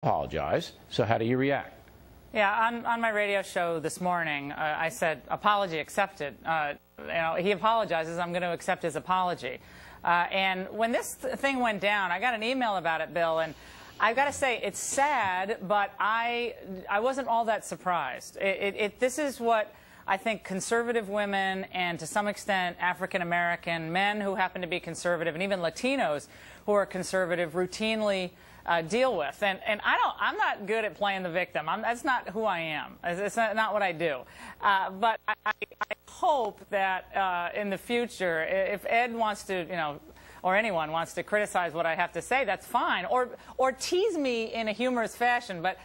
apologize. So how do you react? Yeah, on my radio show this morning, I said, apology accepted. He apologizes, I'm going to accept his apology. And when this thing went down, I got an email about it, Bill, and I've got to say, it's sad, but I wasn't all that surprised. This is what I think conservative women and, to some extent, African-American men who happen to be conservative, and even Latinos who are conservative, routinely deal with. And I'm not good at playing the victim. That's not who I am. It's not what I do. But I hope that in the future, if Ed wants to, or anyone wants to criticize what I have to say, that's fine. Or tease me in a humorous fashion. But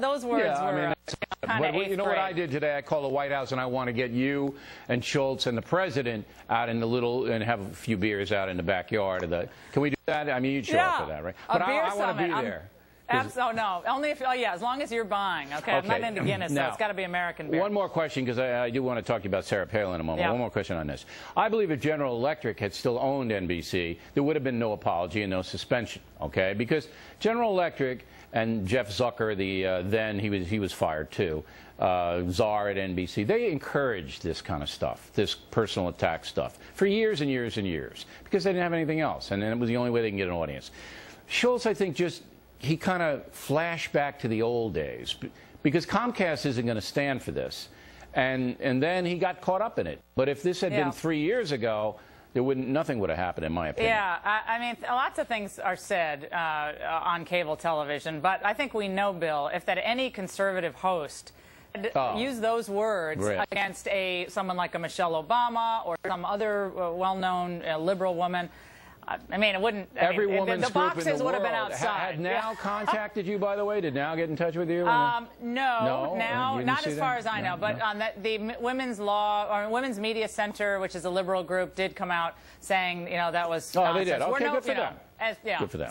those words were kind of you know what I did today? I called the White House and I want to get you and Schultz and the president out in the and have a few beers out in the backyard of the. Can we do that? I mean, you'd show up for that, right? But I want to be there. Oh, no. Only if, yeah, as long as you're buying. Okay, I'm not into Guinness, so it's got to be American beer. One more question, because I do want to talk to you about Sarah Palin in a moment. Yeah. One more question on this. I believe if General Electric had still owned NBC, there would have been no apology and no suspension, okay? Because General Electric and Jeff Zucker, then he was fired too, czar at NBC, they encouraged this kind of stuff, this personal attack stuff, for years and years and years, because they didn't have anything else, and then it was the only way they can get an audience. Schultz, I think, he kind of flashed back to the old days, because Comcast isn't going to stand for this. And then he got caught up in it. But if this had been 3 years ago, nothing would have happened, in my opinion. Yeah, I mean, lots of things are said on cable television, but I think we know, Bill, if that any conservative host use those words against someone like a Michelle Obama or some other well-known liberal woman, I mean, it wouldn't. Every woman's the boxes would have been outside. Had Now contacted you, by the way? Did Now get in touch with you? No, Now, not as far as I know. But the Women's Law or Women's Media Center, which is a liberal group, did come out saying, that was nonsense. They did. Okay, good for them. Good for them.